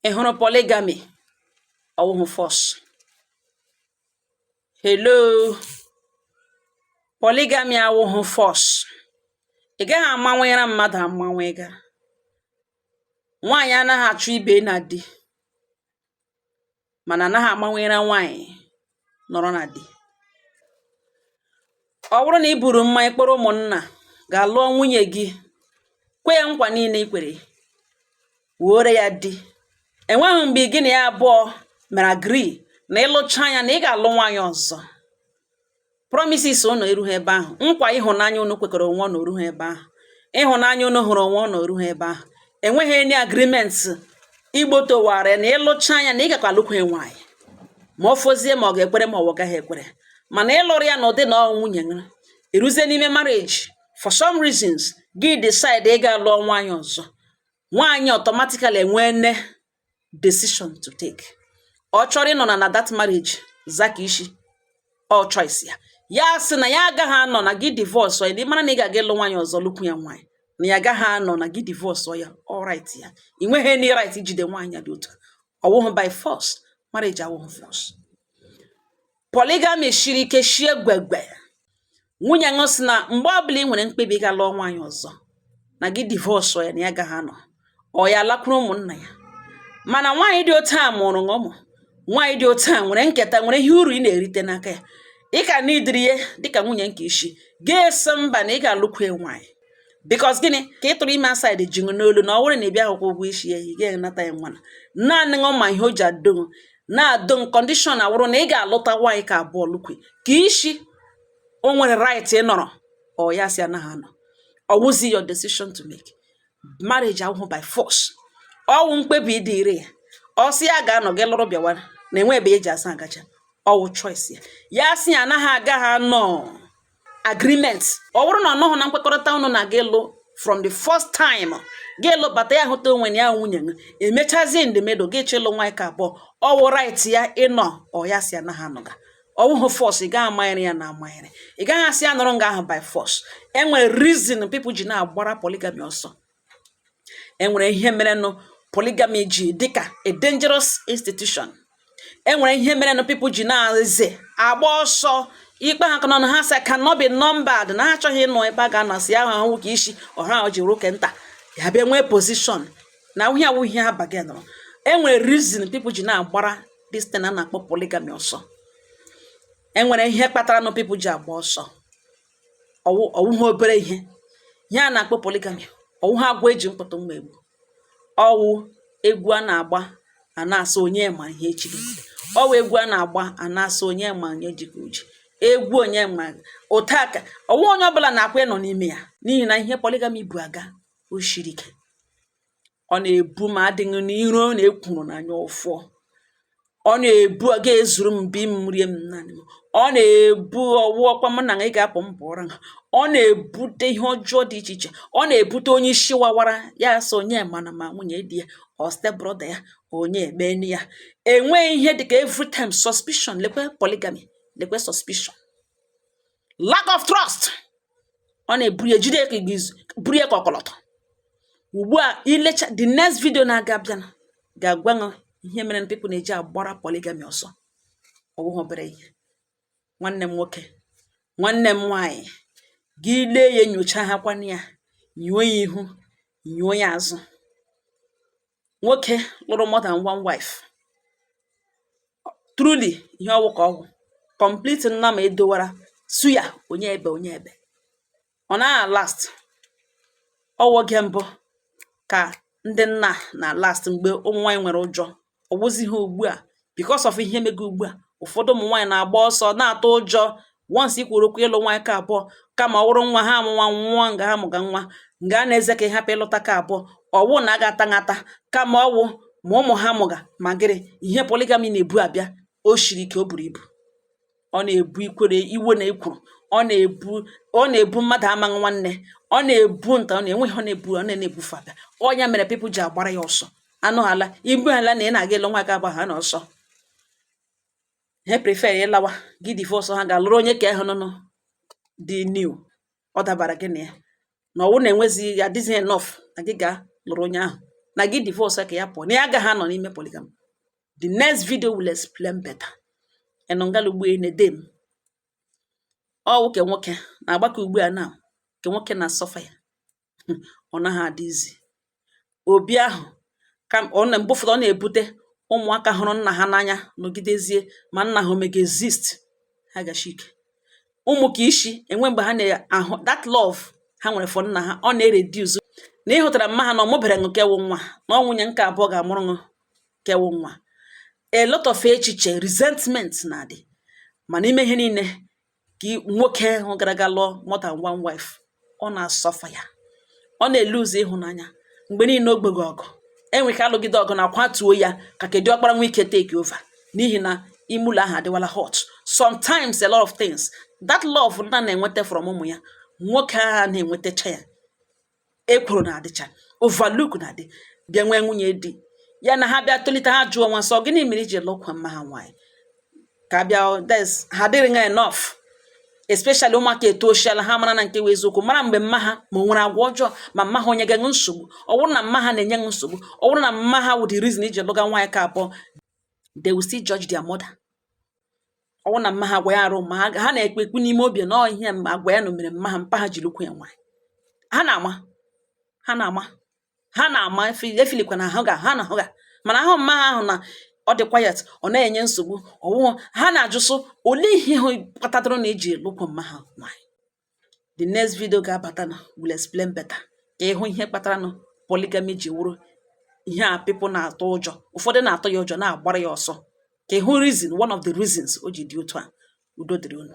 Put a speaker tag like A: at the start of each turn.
A: Ị hụrụ polygamy ọwụhụ force? Hello, polygamy awụhụ force. Ị gaghị amanwere mmadụ amanwega. Nwaanyị anaghị achọ ibe na di, mana anaghị amanwere nwaanyị nọrọ na di. Ọ bụrụ na ị buru mmanya kpọrọ ụmụnna ga-alụọ nwunye gị, kwe ya nkwa niile i kwere, were ya di, enweghị mgbe gị na ya abụọ mere agree na ịlụcha anya na ị ga-alụ nwaanyị ọzọ. Promises unu erughị ebe ahụ, nkwa ịhụnanya unu kwekọrọ onwe unu erughị ebe ahụ, ịhụnanya unu hụrụ onwe unu erughị ebe ahụ. Enweghị any agreement igbotowara na ịlụcha anya na ị gakwa alụkwe nwaanyị, ma ọ fọzie ma ọ ga-ekwere ma ọ gaghị ekwere. Mana ịlụrụ ya na ụdị na ọ nwunye gị, iruzie n'ime marriage, for some reasons gị decide ị ga-alụọ nwaanyị ọzọ, nwaanyị automatically enwee decision to take. Ọ chọrọ ịnọ na that marriage zaka isi, ọ choice ya. Ya sị na ya agaghị anọ na gị divorce ya, dị mara na ị ga-aga ịlụ nwaanyị ọzọ lụkwu ya nwaanyị, na ya agaghị anọ na gị divorce ya, all right ya. Ị nweghị any right ijide nwaanyị dị otu. Ọwụhụ by force, marriage awụhụ force. Polygamy shiri ike shie gwegwe. Nwunye ṅụ sị na mgbe ọbụla ị nwere mkpebi ga lụọ nwaanyị ọzọ, na gị divorce ya na ya agaghị anọ, ọ ya lakwuru ụmụnna ya. Mana nwaanyị dị otu a mụrụ ụmụ, nwaanyị dị otu a nwere nketa, nwere ihe uru ị na-erite n'aka ya. Ị ka n'idiri ya dịka nwunye nke isi, ga-esi mba na ị ga-alụkwe nwaanyị. Because gịnị ka ị tụrụ ime aside ji n'olu na ọ bụrụ na ị bịa akwụkwọ ụgwọ isi ya, ị gaghị nata ya nwana. Naanị ṅụma ihe o ji adụ na-adụ condition awụrụ na ị ga-alụta nwaanyị ka abụọ lụkwe, ka isi o nwere right ịnọrọ, ọ ya si anaghị anọ. Ọ wụzi your decision to make. Marriage ahụ by force. Ọwụ mkpebi dị ire ya. Ọ sị ya ga-anọ gị lụrụ bịawa na enwe ebe eji asa agacha. Ọwụ choice ya. Ya sị ya anaghị agaghị anọ agreement. Ọ bụrụ na ọ nọghị na mkpekọrịta unu na gị lụ from the first time, gị lụ bata ya hụta onwe ya nwunye gị, emechazie in the middle gị chọ ịlụ nwaanyị ka abụọ, ọwụ right ya ịnọ, ọ ya sị anaghị anọga. Ọwụhụ force, ị gaghị amanyere ya na amanyere. Ị gaghị asị ya nọrọ nga ahụ by force. Enwere reason people ji na-agbara polygamy ọsọ. Enwere ihe mere nụ polygamy ji dịka a dangerous institution. Enwere ihe mere nụ people ji na-eze agba ọsọ ikpe ha kana ha sị cannot be numbered, na ha achọghị ịnọ ebe a ga-anọ sị ahụ ahụ ka isi ọha ji ruo kenta ya bịa nwee position na ihe awụ ihe ha baga nọrọ. Enwere reason people ji na-agbara this thing a na-akpọ polygamy ọsọ. Enwere ihe kpatara nụ people ji agba ọsọ. Ọwụhụ obere ihe a na-akpọ polygamy. Ọwụhụ agwọ eji mkpụtụ mma egbu. Ọwụ egwu a na-agba a na-asị onye ma ihe echi ga-emete. Ọwụ egwu a na-agba a na-asị onye ma onye jikọ uji. Egwu onye ma ụtaka. Ọwụ onye ọbụla na-akwa ịnọ n'ime ya, n'ihi na ihe polygamy bụ aga o shiri ike. Ọ na-ebu ma adịghị n'iro na-ekwuru n'anya ụfọ. Ọ na-ebu ọ ga-ezuru m bi m rie m naanị m. Ọ na-ebu ọwụ ọkwa m na ị ga-apụ m pụọra ha. Ọ na-ebute ihe ọjọọ dị iche iche. Ọ na-ebute onye isi wawara ya sị onye mana ma nwunye di ya, ọ step brother ya, onye ekpeni ya. Enweghị ihe dịka every time suspicion. Lekwe polygamy, lekwe suspicion, lack of trust. Ọ na-eburu ya jide ka igizu, buru ya ka ọkọlọtọ. Ugbu a ilecha the next video na-aga abịa ga-agwa gị ihe mere people na-eji agbara polygamy ọsọ. Ọwụhụ obere ihe. Nwanne m nwoke, nwanne m nwaanyị, gị lee ya nyocha ha kwana ya, nyuo ya ihu, nyuo ya azụ. Nwoke lụrụ more than one wife. Truly ihe ọwụ ka ọgwụ complete nna ma edowara suya onye ebe onye ebe. Ọ na last. Ọwụ oge mbụ ka ndị nna na last mgbe ụmụ nwaanyị nwere ụjọ. Ọ wụzi ha ugbu a because of ihe mego ugbu a. Ụfọdụ ụmụ nwaanyị na-agba ọsọ na-atụ ụjọ once i kwuru okwu ịlụ nwaanyị ka abụọ, kama ọ wụrụ nwa ha amụnwa nwa nga ha mụga nwa nga a na-eze ka ịhapụ ịlụta ka abụọ. Ọwụ na aga ngata kama ọwụ ma ụmụ ha mụga ma gịrị ihe polygamy na-ebu abịa o shiri ike, o buru ibu. Ọ na-ebu ikwere iwe na ekwuru. Ọ na-ebu mmadụ amaghị nwanne. Ọ na-ebu nta, ọ na-enwe ihe ọ na-ebu, ọ na-ebufe abịa. Ọnya mere people ji agbara ya ọsọ. Anụ hala ibu hala na ị na-aga ịlụ nwa ka abụọ ha na ọsọ. He prefer ịlawa gị divorce ha ga-alụrụ onye ka ịhụ nụnụ dị new. Ọ dabara gị na ya na ọwụ na-enwezi ya dịzi enough na gị ga lụrụ onye ahụ na gị divorce ka ya pụọ na ya agaghị anọ n'ime polygamy. The next video will explain better. Enongala ugbu a na-ede m ọ nwoke nwoke na-agbakọ ugbu a na nke nwoke na-asọfa ya ọ naghị adị izi. Obi ahụ ka ọ na mgbe ụfọdụ ọ na-ebute ụmụaka hụrụ nna ha n'anya nọgidezie ma nna ha omega exist ha gachi ike. Ụmụ ka ishi enwe mgbe ha na-ahụ that love ha nwere for nna ha ọ na-ereduce na ịhụtara mma ha na ọmụbere ṅụ kewu nwa na ọ nwunye nke abụọ ga-amụrụ ṅụ kewu nwa. A lot of echiche resentment na-adị ma n'ime ihe niile ka nwoke ahụ gara aga lụọ more than one wife ọ na-asọfa ya, ọ na-eluzi ịhụnanya mgbe niile o gbego ọgụ enwe ka alụgide ọgụ na kwatuo ya ka kedu ọkpara nwa ike take over n'ihi na imụlọ ahụ adịwala hot. Sometimes a lot of things that love nna na-enweta from ụmụ ya nwoke ahụ na-enwetacha ya ekworo na-adịcha overlook na-adị bịa nwee nwunye di ya na ha bịa tolite ha jụọ nwa nsọ gịnị mere iji lụkwa mma ha nwaanyị ka bịa des ha dịrị ha enough, especially ụmụaka etoshiala ha mara na nke wee eziokwu mara mgbe mma ha ma nwere agwa ọjọọ ma mma ha onye ga nsogbu. Ọ bụrụ na mma ha na-enye nsogbu, ọ bụrụ na mma ha wụ the reason iji lụga nwaanyị ka abụọ, they will still judge their mother. Ọ bụrụ na mma ha agwa ya arụ ma ha na-ekpe ekwu n'ime obi na ihe agwa ya na mere mma ha mpa ha ji lụkwa ya nwaanyị. Ha na-ama efilikwa na ha na ha mana ahụ mma ha ahụ na ọ dị quiet ọ na-enye nsogbu ọwụwa ha na-ajụsụ olee ihe ha kpatara na eji lụkwa mma ha nwaanyị. The next video ga-abata na will explain better ka ịhụ ihe kpatara na polygamy ji wụrụ ihe a people na-atụ ụjọ, ụfọdụ na-atụ ya ụjọ na-agbara ya ọsọ ka ịhụ reason, one of the reasons o ji dị otu a. Udo dịrị unu.